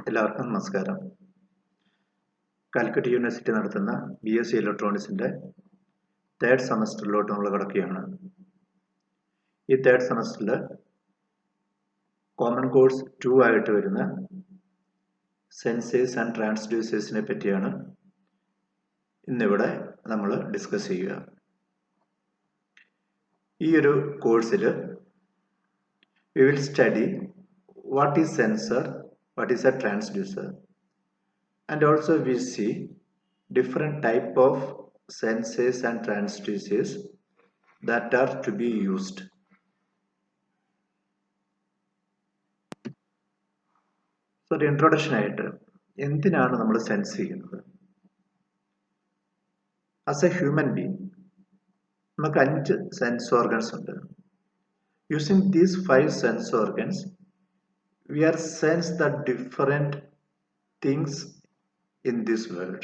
എല്ലാവർക്കും നമസ്കാരം. കാലിക്കറ്റ് യൂണിവേഴ്സിറ്റി നടത്തുന്ന BSc ഇലക്ട്രോണിക്സിന്റെ തേർഡ് സെമസ്റ്ററിലോട്ട് നമ്മൾ കിടക്കുകയാണ്. ഈ തേർഡ് സെമസ്റ്ററിൽ കോമൺ കോഴ്സ് 2 ആയിട്ട് വരുന്ന സെൻസേഴ്സ് ആൻഡ് ട്രാൻസ്ഡ്യൂസേഴ്സിനെ പറ്റിയാണ് ഇന്നിവിടെ നമ്മൾ ഡിസ്കസ് ചെയ്യുക. ഈ ഒരു കോഴ്സിൽ we will study what is sensor, what is a transducer, and also we see different type of sensors and transducers that are to be used. So the introduction ആയിട്ട് എന്തിനാണ് നമ്മൾ സെൻസ് ചെയ്യുന്നത്? As a human being നമുക്ക് 5 sense organs ഉണ്ട്. Using these 5 sense organs, we are sense the different things in this world.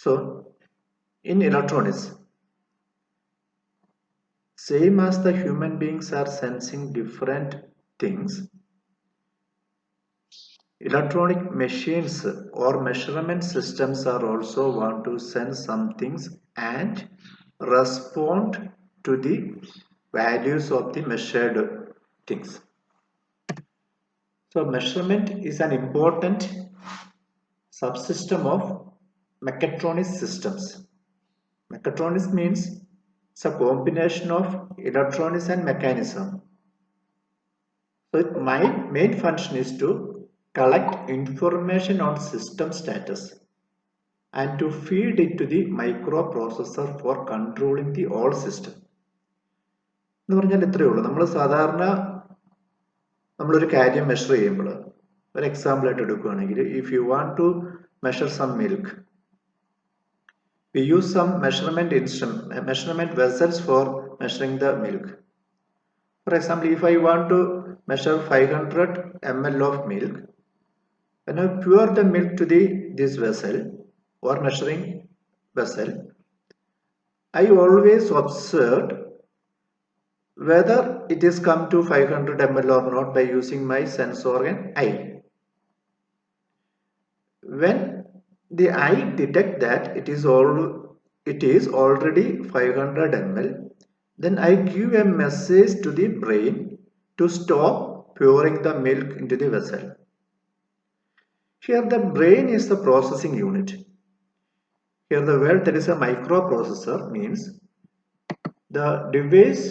So, in electronics, same as the human beings are sensing different things, electronic machines or measurement systems are also want to sense some things and respond to the values of the measured things. So measurement is an important subsystem of mechatronic systems. Mechatronics means it's a combination of electronics and mechanism. So my main function is to collect information on system status and to feed it to the microprocessor for controlling the whole system. എന്ന് പറഞ്ഞാൽ ഇത്രയേ ഉള്ളൂ. നമ്മൾ സാധാരണ നമ്മളൊരു കാര്യം measure ചെയ്യുമ്പോൾ ഒരു എക്സാമ്പിൾ ആയിട്ട് എടുക്കുകയാണെങ്കിൽ, if you want to measure some milk, we use some measurement vessels for measuring the milk. For example, if I want to measure 500 ml of milk, when I pour the milk to this vessel or measuring vessel, I always observed whether it is come to 500 ml or not by using my sense organ eye. When the eye detect that it is already 500 ml, then I give a message to the brain to stop pouring the milk into the vessel. Here the brain is the processing unit. Here the word that is a microprocessor means the device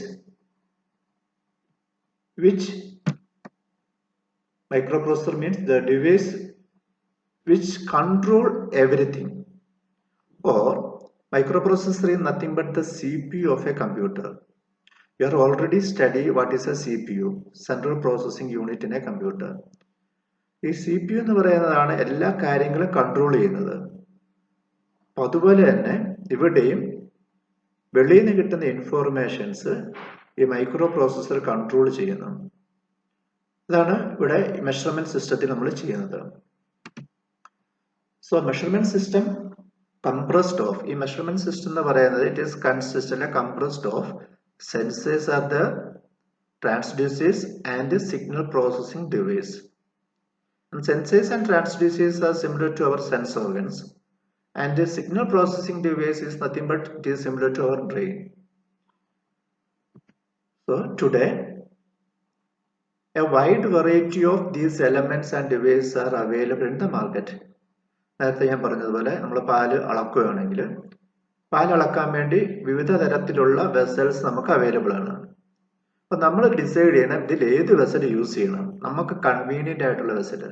which control everything, or microprocessor is nothing but the CPU of a computer. You are already studying what is a CPU, central processing unit in a computer. ഈ CPU എന്ന് പറയുന്നതാണ് എല്ലാ കാര്യങ്ങളും control ചെയ്യുന്നത്. അതുപോലെ തന്നെ ഇവിടെയും വെളിയിൽ നിന്ന് കിട്ടുന്ന ഇൻഫോർമേഷൻസ് ഈ മൈക്രോ പ്രോസസർ കൺട്രോൾ ചെയ്യുന്നു. ഇതാണ് ഇവിടെ മെഷർമെന്റ് സിസ്റ്റത്തിൽ നമ്മൾ ചെയ്യുന്നത്. So measurement system compressed of, ഈ മെഷർമെന്റ് സിസ്റ്റം എന്ന് പറയുന്നത് it is consistent compressed of sensors are the transducers and signal processing device. Sensors and transducers are similar to our sense organs, and the signal processing device is nothing but it is similar to our brain. So today a wide variety of these elements and devices are available in the market. നേരത്തെ ഞാൻ പറഞ്ഞതുപോലെ നമ്മൾ പാല് അളക്കുകയാണെങ്കിൽ പാൽ അളക്കാൻ വേണ്ടി വിവിധ തരത്തിലുള്ള വെസൽസ് നമുക്ക് അവൈലബിൾ ആണ്. അപ്പൊ നമ്മൾ ഡിസൈഡ് ചെയ്യണം ഇതിൽ ഏത് വെസൽ യൂസ് ചെയ്യണം, നമുക്ക് കൺവീനിയന്റ് ആയിട്ടുള്ള വെസൽ,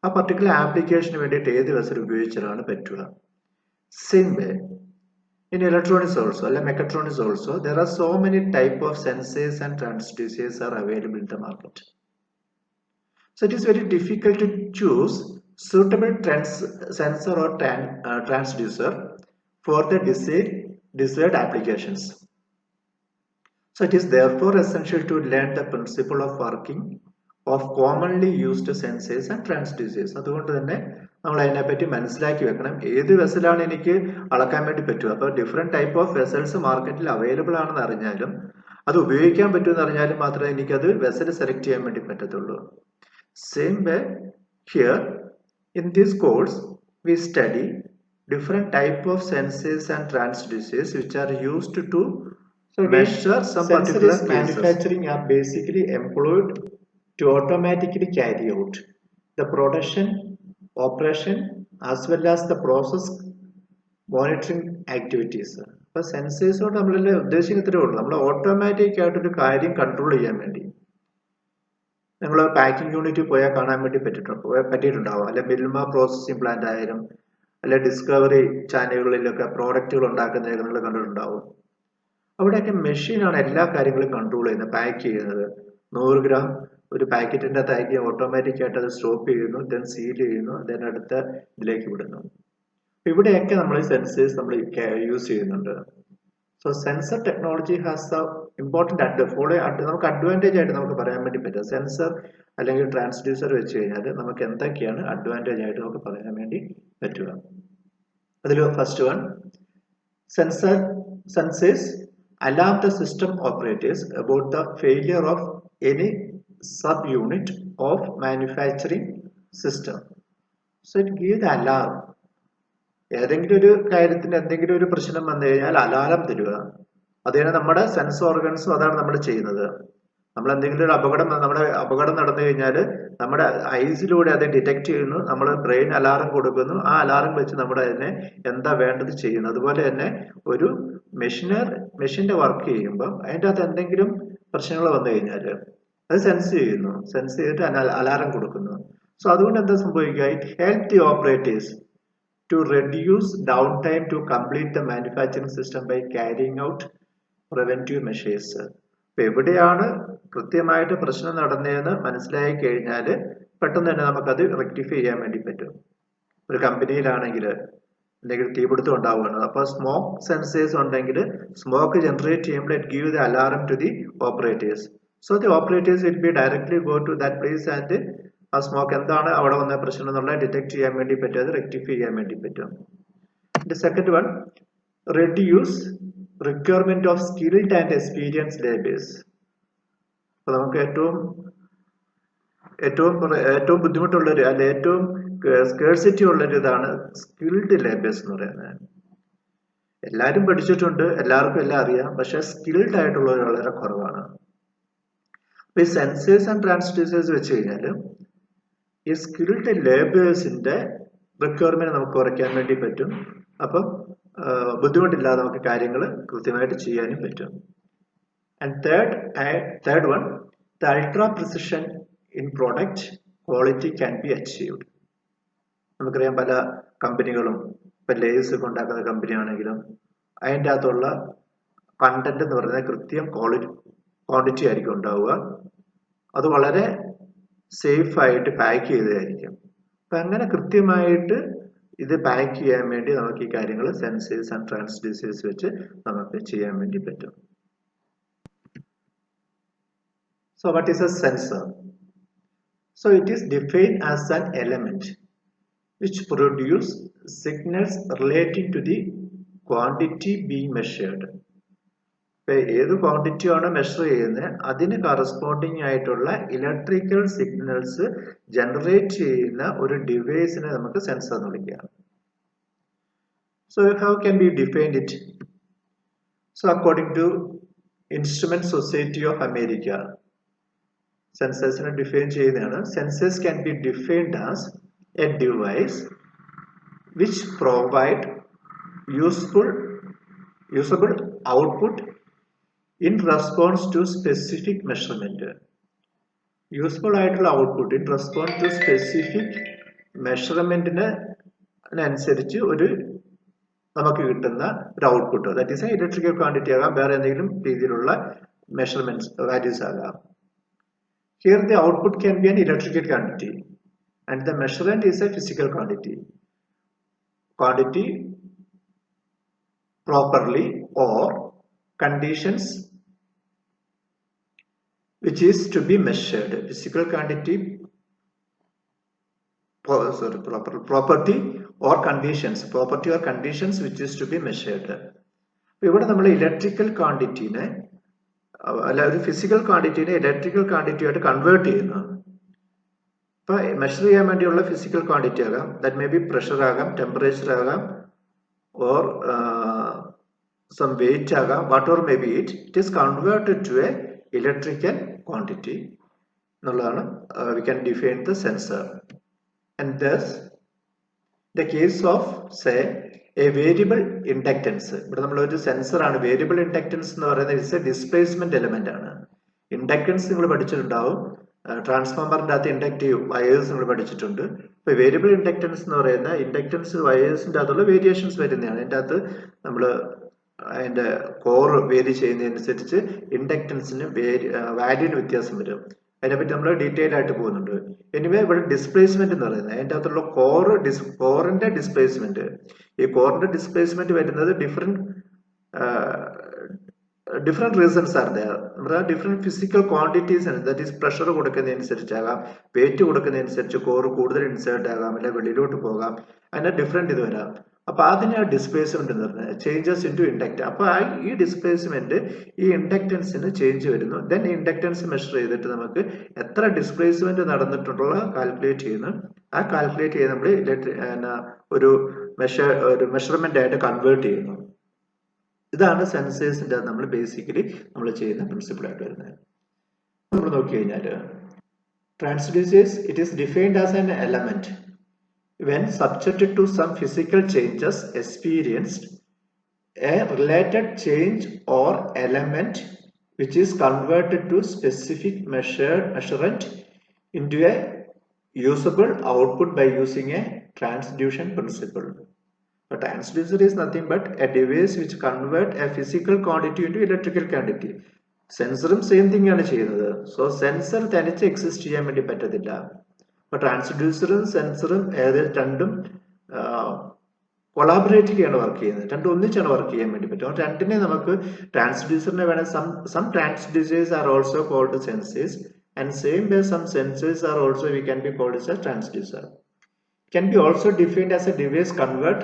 ആ പർട്ടിക്കുലർ ആപ്ലിക്കേഷന് വേണ്ടിയിട്ട് ഏത് വെസൽ ഉപയോഗിച്ചാലാണ് പറ്റുക. Same way in electronics also, like mechatronics also, there are so many type of sensors and transducers are available in the market. So it is very difficult to choose suitable sensor or transducer for the desired applications. So it is therefore essential to learn the principle of working of commonly used sensors and transducers. അതുകൊണ്ട് തന്നെ നമ്മൾ അതിനെപ്പറ്റി മനസ്സിലാക്കി വെക്കണം, ഏത് വെസലാണ് എനിക്ക് അളക്കാൻ വേണ്ടി പറ്റുക. അപ്പോൾ ഡിഫറെന്റ് ടൈപ്പ് ഓഫ് വെസൽസ് മാർക്കറ്റിൽ അവൈലബിൾ ആണെന്ന് അറിഞ്ഞാലും അത് ഉപയോഗിക്കാൻ പറ്റുമെന്ന് അറിഞ്ഞാൽ മാത്രമേ എനിക്കത് വെസൽ സെലക്ട് ചെയ്യാൻ വേണ്ടി പറ്റത്തുള്ളൂ. Same way here in this course we study different type of sensors and transducers which are used to measure some particular cases. Manufacturing are basically employed to automatically carry out the production, operation as well as the process monitoring activities. അപ്പോൾ സെൻസേഴ്സോട് നമ്മളെല്ലാം ഉദ്ദേശിക്കുന്നത്രേ ഉള്ളൂ, നമ്മൾ automatic ആയിട്ടൊരു കാര്യം control ചെയ്യാൻ വേണ്ടി. നിങ്ങൾ packing യൂണിറ്റിൽ പോയാൽ കാണാൻ വേണ്ടി പറ്റിയിട്ടുണ്ടാവും, അല്ലെ മിൽമ പ്രോസസ്സിംഗ് പ്ലാന്റ് ആയാലും അല്ലെ ഡിസ്കവറി ചാനലുകളിലൊക്കെ പ്രോഡക്റ്റുകൾ ഉണ്ടാക്കുന്നതൊക്കെ നിങ്ങൾ കണ്ടിട്ടുണ്ടാവും. അവിടെയൊക്കെ മെഷീനാണ് എല്ലാ കാര്യങ്ങളും കൺട്രോൾ ചെയ്യുന്നത്, പാക്ക് ചെയ്യുന്നത്. 100 ഗ്രാം ഒരു പാക്കറ്റിൻ്റെ അകത്താക്കി ഓട്ടോമാറ്റിക് ആയിട്ട് അത് സ്റ്റോപ്പ് ചെയ്യുന്നു, ദെൻ സീൽ ചെയ്യുന്നു, ദെൻ അടുത്ത ഇതിലേക്ക് വിടുന്നു. ഇവിടെയൊക്കെ നമ്മൾ സെൻസേഴ്സ് നമ്മൾ യൂസ് ചെയ്യുന്നുണ്ട്. So sensor technology has the important നമുക്ക് അഡ്വാൻറ്റേജ് ആയിട്ട് നമുക്ക് പറയാൻ വേണ്ടി പറ്റും. സെൻസർ അല്ലെങ്കിൽ ട്രാൻസ്ഡ്യൂസർ വെച്ച് കഴിഞ്ഞാൽ നമുക്ക് എന്തൊക്കെയാണ് അഡ്വാൻറ്റേജ് ആയിട്ട് നമുക്ക് പറയാൻ വേണ്ടി പറ്റുക. അതിൽ first one, sensors alarm the system operators about the failure of any sub unit of manufacturing system. So it give the alarm. ഏതെങ്കിലും ഒരു കാര്യത്തിന് എന്തെങ്കിലും ഒരു പ്രശ്നം വന്നു കഴിഞ്ഞാൽ അലാറം തരിക. അതാണ് നമ്മുടെ സെൻസ് ഓർഗൻസും അതാണ് നമ്മൾ ചെയ്യുന്നത്. നമ്മൾ എന്തെങ്കിലും ഒരു അപകടം നടന്നു കഴിഞ്ഞാൽ നമ്മുടെ ഐസിലൂടെ അത് ഡിറ്റക്ട് ചെയ്യുന്നു, നമ്മൾ ബ്രെയിൻ അലാറം കൊടുക്കുന്നു, ആ അലാറം വെച്ച് നമ്മുടെ അതിനെ എന്താ വേണ്ടത് ചെയ്യുന്നു. അതുപോലെ തന്നെ ഒരു മെഷീന്റെ വർക്ക് ചെയ്യുമ്പോൾ അതിൻ്റെ അകത്ത് എന്തെങ്കിലും പ്രശ്നങ്ങൾ വന്നു കഴിഞ്ഞാൽ അത് സെൻസ് ചെയ്തിട്ട് അലാറം കൊടുക്കുന്നു. സോ അതുകൊണ്ട് എന്താ സംഭവിക്കുക, it help the operators to reduce downtime to complete the manufacturing system by carrying out preventive measures. ഇപ്പൊ എവിടെയാണ് കൃത്യമായിട്ട് പ്രശ്നം നടന്നതെന്ന് മനസ്സിലായി കഴിഞ്ഞാൽ പെട്ടെന്ന് തന്നെ നമുക്കത് റെക്ടിഫൈ ചെയ്യാൻ വേണ്ടി പറ്റും. ഒരു കമ്പനിയിലാണെങ്കിൽ എന്തെങ്കിലും തീപിടുത്തം ഉണ്ടാവുകയാണ്, അപ്പോൾ സ്മോക്ക് സെൻസേഴ്സ് ഉണ്ടെങ്കിൽ സ്മോക്ക് ജനറേറ്റ് ചെയ്യുമ്പോൾ it give the alarm to the operators. So the operators will be directly go to that place and ആ സ്മോക്ക് എന്താണ് അവിടെ വന്ന പ്രശ്നം എന്നുള്ളത് ഡിറ്റക്ട് ചെയ്യാൻ വേണ്ടി പറ്റും, അത് റെക്ടിഫൈ ചെയ്യാൻ വേണ്ടി പറ്റും. Second one, reduce requirement of skilled and experience labours. അപ്പൊ നമുക്ക് ഏറ്റവും ബുദ്ധിമുട്ടുള്ളൊരു അല്ലെ ഏറ്റവും സ്കേഴ്സിറ്റി ഉള്ളൊരു ഇതാണ് സ്കിൽഡ് ലേബേഴ്സ് എന്ന് പറയുന്നത്. എല്ലാവരും പഠിച്ചിട്ടുണ്ട്, എല്ലാവർക്കും എല്ലാം അറിയാം, പക്ഷെ സ്കിൽഡ് ആയിട്ടുള്ളവർ വളരെ കുറവാണ്. അപ്പൊ ഈ സെൻസേഴ്സ് ആൻഡ് ട്രാൻസ്ഡ്യൂസേഴ്സ് വെച്ച് കഴിഞ്ഞാൽ ഈ സ്കിൽഡ് ലേബേഴ്സിന്റെ റിക്വയർമെന്റ് നമുക്ക് കുറയ്ക്കാൻ വേണ്ടി പറ്റും. അപ്പം ബുദ്ധിമുട്ടില്ലാതെ നമുക്ക് കാര്യങ്ങൾ കൃത്യമായിട്ട് ചെയ്യാനും പറ്റും. And third one, the ultra precision in product quality can be achieved. നമുക്കറിയാം പല കമ്പനികളും ഇപ്പൊ ലേസ് ഒക്കെ ഉണ്ടാക്കുന്ന കമ്പനി ആണെങ്കിലും അതിൻ്റെ അകത്തുള്ള കണ്ടന്റ് എന്ന് പറയുന്നത് കൃത്യം ക്വാണ്ടിറ്റി ആയിരിക്കും ഉണ്ടാവുക. അത് വളരെ സേഫ് ആയിട്ട് പാക്ക് ചെയ്തതായിരിക്കും. അപ്പൊ അങ്ങനെ കൃത്യമായിട്ട് ഇത് പാക്ക് ചെയ്യാൻ വേണ്ടി നമുക്ക് ഈ കാര്യങ്ങൾ സെൻസേഴ്സ് ആൻഡ് ട്രാൻസ്ഡ്യൂസേഴ്സ് വെച്ച് നമുക്ക് ചെയ്യാൻ വേണ്ടി പറ്റും. So what is A sensor? So it is defined as an element which produce signals relating to the quantity being measured. ഏത് ക്വാണ്ടിറ്റി ആണ് മെഷർ ചെയ്യുന്നത് അതിന് കറസ്പോണ്ടിങ് ആയിട്ടുള്ള ഇലക്ട്രിക്കൽ സിഗ്നൽസ് ജനറേറ്റ് ചെയ്യുന്ന ഒരു ഡിവൈസിനെ നമുക്ക് സെൻസർ എന്ന് വിളിക്കാം. So how can be defined it? So according to instrument society of America സെൻസേഴ്സിനെ ഡിഫൈൻ ചെയ്യുന്നതാണ്. Sensors can be defined as a device which provide usable output in response to specific measurement. Useful ആയിട്ടുള്ള output in response to specific മെഷർമെന്റിന് അനുസരിച്ച് നമുക്ക് കിട്ടുന്ന ഒരു output. That is electrical quantity ആകാം, വേറെ എന്തെങ്കിലും രീതിയിലുള്ള മെഷർമെന്റ്സ് വാല്യൂസ് ആകാം. Here the output can be an electrical quantity and the measurement is a physical quantity properly or conditions which is to be measured. Physical quantity property or conditions which is to be measured. ഇവിടെ നമ്മൾ electrical ക്വാണ്ടിറ്റിനെ അല്ല ഒരു physical ക്വാണ്ടിറ്റിനെ electrical quantity ആയിട്ട് convert ചെയ്യുന്നു. ഇപ്പൊ measure ചെയ്യാൻ വേണ്ടിയുള്ള physical quantity ആകാം, ദാറ്റ് മേ ബി പ്രഷർ ആകാം, ടെമ്പറേച്ചർ ആകാം, ഓർ some weight ആകാം, whatever may be it is converted to a electrical quantity എന്നുള്ളതാണ്. We can define the sensor. And thus the case of say a variable inductance, ഇവിടെ നമ്മളൊരു sensor ആണ്. Variable inductance എന്ന് പറയുന്നത് it's A displacement element ആണ്. Inductance നിങ്ങൾ പഠിച്ചിട്ടുണ്ടാവും, ട്രാൻസ്ഫോമറിന്റെ അകത്ത് inductive wires നിങ്ങൾ പഠിച്ചിട്ടുണ്ട്. ഇപ്പൊ വേരിയബിൾ ഇൻഡക്റ്റൻസ് എന്ന് പറയുന്ന ഇൻഡക്റ്റൻസ് വയേഴ്സിന്റെ അകത്തുള്ള വേരിയേഷൻസ് വരുന്നതാണ്. അതിൻ്റെ അകത്ത് നമ്മൾ അതിന്റെ കോർ വേരി ചെയ്യുന്നതനുസരിച്ച് ഇൻഡക്റ്റൻസിന് വാല്യൂവിന് വ്യത്യാസം വരും. അതിനെപ്പറ്റി നമ്മൾ ഡീറ്റെയിൽ ആയിട്ട് പോകുന്നുണ്ട്. എനിവേ ഇവിടെ ഡിസ്പ്ലേസ്മെന്റ് എന്ന് പറയുന്നത് അതിൻ്റെ അകത്തുള്ള കോറിന്റെ ഡിസ്പ്ലേസ്മെന്റ്. ഈ കോറിന്റെ ഡിസ്പ്ലേസ്മെന്റ് വരുന്നത് ഡിഫറെന്റ് റീസൺസ് ആണ്. നമ്മുടെ ഡിഫറെന്റ് ഫിസിക്കൽ ക്വാണ്ടിറ്റീസ് ആണ്. ദാറ്റ് ഈസ് പ്രഷർ കൊടുക്കുന്നതനുസരിച്ചാകാം, വെയിറ്റ് കൊടുക്കുന്നതനുസരിച്ച് കോർ കൂടുതൽ ഇൻസേർട്ട് ആകാം, അല്ലെ വെളിയിലോട്ട് പോകാം. അതിന് ഡിഫറെന്റ് ഇത് വരാം. അപ്പൊ അതിന് ഡിസ്പ്ലേസ്മെന്റ് എന്ന് പറഞ്ഞാൽ ചേഞ്ചസ് ഇൻ ടു ഇൻഡക്റ്റ്. അപ്പൊ ഈ ഡിസ്പ്ലേസ്മെന്റ് ഈ ഇൻഡക്റ്റൻസിന് ചേഞ്ച് വരുന്നു. ദെൻ ഇൻഡക്റ്റൻസ് മെഷർ ചെയ്തിട്ട് നമുക്ക് എത്ര ഡിസ്പ്ലേസ്മെന്റ് നടന്നിട്ടുള്ള കാൽക്കുലേറ്റ് ചെയ്യുന്നു. ആ കാൽക്കുലേറ്റ് ചെയ്ത് നമ്മൾ ഒരു മെഷർമെന്റ് ആയിട്ട് കൺവേർട്ട് ചെയ്യുന്നു. ഇതാണ് സെൻസേഴ്സിന്റെ നമ്മൾ ബേസിക്കലി നമ്മൾ ചെയ്യുന്ന പ്രിൻസിപ്പിൾ ആയിട്ട് വരുന്നത്. നമ്മൾ നോക്കി കഴിഞ്ഞാൽ transducers it is defined as an element when subjected to some physical changes experienced, a related change or element which is converted to specific measurement into a usable output by using a transduction principle. A transducer is nothing but a device which convert a physical quantity into electrical quantity. സെൻസറും same thing ആണ് ചെയ്യുന്നത്. So sensor തനിച്ച് exist ചെയ്യാൻ വേണ്ടി പറ്റത്തില്ല. അപ്പൊ ട്രാൻസ്ഡ്യൂസറും സെൻസറും രണ്ടും collaborate ചെയ്യാണ് വർക്ക് ചെയ്യുന്നത്. രണ്ടും ഒന്നിച്ചാണ് വർക്ക് ചെയ്യാൻ വേണ്ടി പറ്റും. രണ്ടിനെ നമുക്ക് ട്രാൻസ്ഡ്യൂസറിനെ വേണം. Some transducers are also called sensors and same way some sensors are also we can be called as a transducer. Can be also defined as a device convert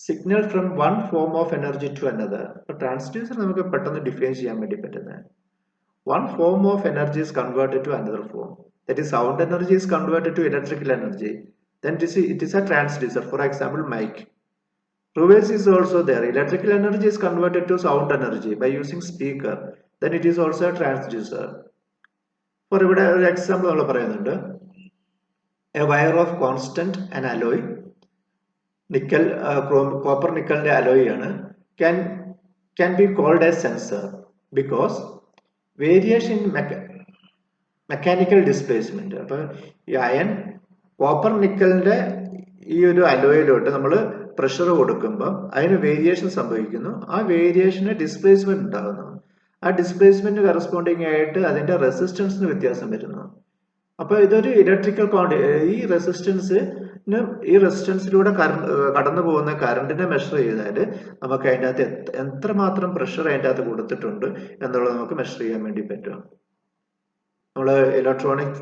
signal from one form of energy to another. അപ്പൊ transducer നമുക്ക് പെട്ടെന്ന് define ചെയ്യാൻ വേണ്ടി പറ്റുന്നത് one form of energy is converted to another form. That is, sound energy is converted to electrical energy. Then it is a transducer. For example, mic. Reverse is also there. Electrical energy is converted to sound energy by using speaker. Then it is also a transducer. For example, നമ്മൾ പറയുന്നുണ്ട് a wire of constant an alloy, nickel, copper nickel alloy ആണ്, can be called as sensor because variation in mechanical displacement. അപ്പൊ ഈ iron copper നിക്കലിന്റെ ഈ ഒരു അലോയിലോട്ട് നമ്മൾ pressure കൊടുക്കുമ്പോൾ അതിന് വേരിയേഷൻ സംഭവിക്കുന്നു. ആ വേരിയേഷന് ഡിസ്പ്ലേസ്മെന്റ് ഉണ്ടാകുന്നു. ആ ഡിസ്പ്ലേസ്മെന്റ് കറസ്പോണ്ടിങ് ആയിട്ട് അതിന്റെ റെസിസ്റ്റൻസിന് വ്യത്യാസം വരുന്നു. അപ്പൊ ഇതൊരു ഇലക്ട്രിക്കൽ ഈ റെസിസ്റ്റൻസിലൂടെ കടന്നു പോകുന്ന കറണ്ടിനെ മെഷർ ചെയ്താൽ നമുക്ക് അതിൻ്റെ അകത്ത് എത്രമാത്രം പ്രഷർ അതിൻ്റെ അകത്ത് കൊടുത്തിട്ടുണ്ട് എന്നുള്ളത് നമുക്ക് മെഷർ ചെയ്യാൻ വേണ്ടി പറ്റും. നമ്മൾ ഇലക്ട്രോണിക്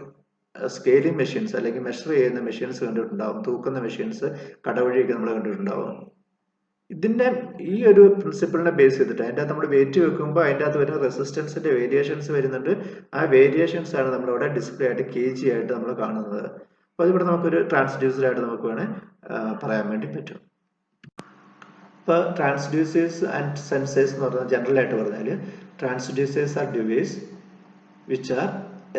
സ്കെയിലിംഗ് മെഷീൻസ് അല്ലെങ്കിൽ മെഷർ ചെയ്യുന്ന മെഷീൻസ് കണ്ടിട്ടുണ്ടാവും, തൂക്കുന്ന മെഷീൻസ് കടവഴിയൊക്കെ നമ്മൾ കണ്ടിട്ടുണ്ടാവും. ഇതിന്റെ ഈ ഒരു പ്രിൻസിപ്പിളിനെ ബേസ് ചെയ്തിട്ട് അതിൻ്റെ അകത്ത് നമ്മൾ വെയിറ്റ് വെക്കുമ്പോൾ അതിൻ്റെ അകത്ത് വരുന്ന റെസിസ്റ്റൻസിന്റെ വേരിയേഷൻസ് വരുന്നുണ്ട്. ആ വേരിയേഷൻസ് ആണ് നമ്മളിവിടെ ഡിസ്പ്ലേ ആയിട്ട് KG ആയിട്ട് നമ്മൾ കാണുന്നത്. അപ്പോൾ അതിവിടെ നമുക്കൊരു ട്രാൻസ്ഡ്യൂസർ ആയിട്ട് നമുക്ക് വേണേൽ പറയാൻ വേണ്ടി പറ്റും. ഇപ്പോൾ ട്രാൻസ്ഡ്യൂസേഴ്സ് ആൻഡ് സെൻസേഴ്സ് എന്ന് പറഞ്ഞാൽ ജനറൽ ആയിട്ട് പറഞ്ഞാൽ transducers are device which are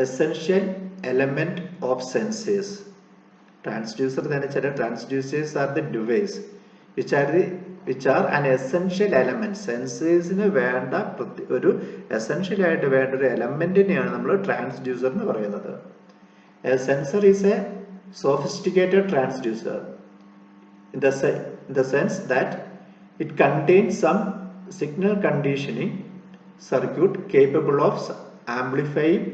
essential element of sensors. Transducer then transducers are the device which are an essential element. സെൻസേഴ്സിന് വേണ്ട ഒരു എസെൻഷ്യൽ ആയിട്ട് വേണ്ട ഒരു എലമെന്റിനെയാണ് നമ്മൾ ട്രാൻസ്ഡ്യൂസർ എന്ന് പറയുന്നത്. A sensor is a sophisticated transducer in the sense that it contains some signal conditioning circuit capable of amplifying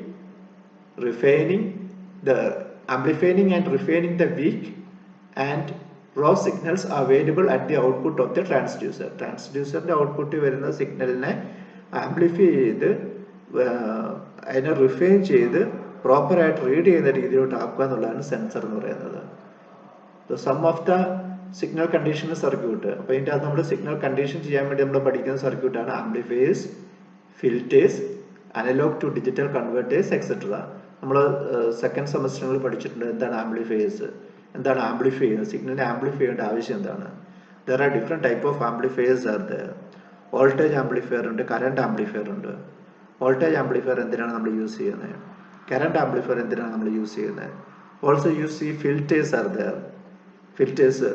and refining the weak and raw signals available at the output of the transducer. ട്രാൻസ്ഡ്യൂസറിന്റെ output വരുന്ന സിഗ്നലിനെ amplify ചെയ്ത് അതിനെ refine ചെയ്ത് proper ആയിട്ട് read ചെയ്യുന്ന രീതിയിലോട്ട് ആക്കുക എന്നുള്ളതാണ് സെൻസർ എന്ന് പറയുന്നത്. Some of the signal condition circuit. അപ്പൊ ഇതിൻ്റെ അകത്ത് നമ്മൾ സിഗ്നൽ കണ്ടീഷൻ ചെയ്യാൻ വേണ്ടി നമ്മൾ പഠിക്കുന്ന സർക്യൂട്ടാണ് amplifiers, filters analog to digital converters etcetera. നമ്മൾ സെക്കൻഡ് സെമസ്റ്ററുകളിൽ പഠിച്ചിട്ടുണ്ട് എന്താണ് ആംപ്ലിഫയേഴ്സ്, എന്താണ് ആംപ്ലിഫൈ ചെയ്യുന്നത്, സിഗ്നലിനെ ആംപ്ലിഫൈ ചെയ്യേണ്ട ആവശ്യം എന്താണ്. There are different type of amplifiers are there. Voltage amplifier ഉണ്ട്, കറണ്ട് ആംപ്ലിഫയർ ഉണ്ട്. വോൾട്ടേജ് ആംപ്ലിഫയർ എന്തിനാണ് നമ്മൾ യൂസ് ചെയ്യുന്നത്, കറണ്ട് ആംപ്ലിഫയർ എന്തിനാണ് നമ്മൾ യൂസ് ചെയ്യുന്നത്. ഓൾസോ യൂസ് ഈ filters are there. Filters,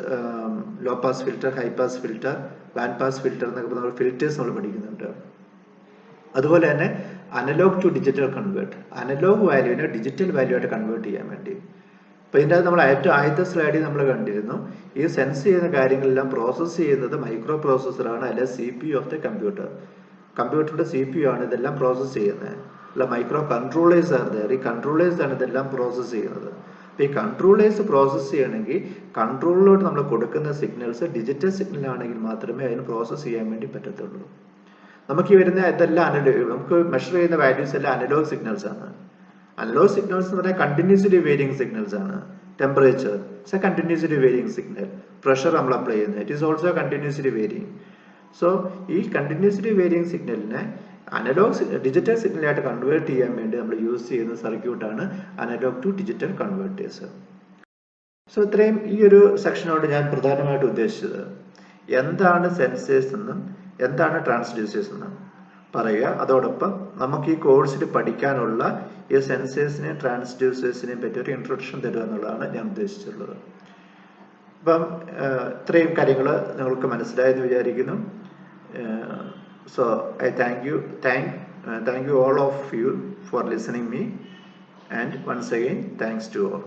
low pass filter, high pass filter, band pass filter എന്നൊക്കെ നമ്മൾ ഫിൽറ്റേഴ്സ് നമ്മൾ പഠിക്കുന്നുണ്ട്. അതുപോലെ തന്നെ analog to digital convert, analog വാല്യൂവിനെ ഡിജിറ്റൽ വാല്യൂ ആയിട്ട് കൺവേർട്ട് ചെയ്യാൻ വേണ്ടി. അപ്പോൾ ഇതിൻ്റെ നമ്മൾ ഏറ്റവും ആദ്യത്തെ സ്ലൈഡിൽ നമ്മൾ കണ്ടിരുന്നു ഈ സെൻസ് ചെയ്യുന്ന കാര്യങ്ങളെല്ലാം പ്രോസസ്സ് ചെയ്യുന്നത് മൈക്രോ പ്രോസസ്സറാണ്, അല്ലെ CPU ഓഫ് ദ കമ്പ്യൂട്ടർ. കമ്പ്യൂട്ടറിന്റെ CPU ആണ് ഇതെല്ലാം പ്രോസസ്സ് ചെയ്യുന്നത്. അല്ല, മൈക്രോ കൺട്രോളേഴ്സ് ആണ് ദർ. ഈ കൺട്രോളേഴ്സ് ആണ് ഇതെല്ലാം പ്രോസസ്സ് ചെയ്യുന്നത്. അപ്പോൾ ഈ കൺട്രോളേഴ്സ് പ്രോസസ്സ് ചെയ്യണമെങ്കിൽ കൺട്രോളിലോട്ട് നമ്മൾ കൊടുക്കുന്ന സിഗ്നൽസ് ഡിജിറ്റൽ സിഗ്നൽ ആണെങ്കിൽ മാത്രമേ അതിന് പ്രോസസ്സ് ചെയ്യാൻ വേണ്ടി പറ്റത്തുള്ളൂ. നമുക്ക് ഈ വരുന്ന ഇതെല്ലാം അനലോഗ്, നമുക്ക് മെഷർ ചെയ്യുന്ന വാല്യൂസ് എല്ലാം അനലോഗ് സിഗ്നൽസ് ആണ്. അനലോഗ് സിഗ്നൽസ് എന്ന് പറഞ്ഞാൽ കണ്ടിന്യൂസ്ലി വേരിയിങ് സിഗ്നൽസ് ആണ്. Temperature it's a continuously varying signal. Pressure നമ്മൾ അപ്ലൈ ചെയ്യുന്നത് it is also continuously varying. So ഈ കണ്ടിന്യൂസ്ലി വേരിയിങ് സിഗ്നലിനെ അനലോഗ് ഡിജിറ്റൽ സിഗ്നലായിട്ട് കൺവേർട്ട് ചെയ്യാൻ വേണ്ടി നമ്മൾ യൂസ് ചെയ്യുന്ന സർക്യൂട്ടാണ് analog to digital converters. So ഇത്രയും ഈ ഒരു സെക്ഷനോട് ഞാൻ പ്രധാനമായിട്ട് ഉദ്ദേശിച്ചത് എന്താണ് സെൻസേഴ്സ് എന്നും എന്താണ് ട്രാൻസ്ഡ്യൂസേഴ്സ് എന്നും പറയുക. അതോടൊപ്പം നമുക്ക് ഈ കോഴ്സിൽ പഠിക്കാനുള്ള ഈ സെൻസേഴ്സിനെയും ട്രാൻസ്ഡ്യൂസേഴ്സിനെയും പറ്റി ഒരു ഇൻട്രൊഡക്ഷൻ തരിക എന്നുള്ളതാണ് ഞാൻ ഉദ്ദേശിച്ചിട്ടുള്ളത്. അപ്പം ഇത്രയും കാര്യങ്ങൾ നിങ്ങൾക്ക് മനസ്സിലായെന്ന് വിചാരിക്കുന്നു. So I thank you all of you for listening me, and once again thanks to all.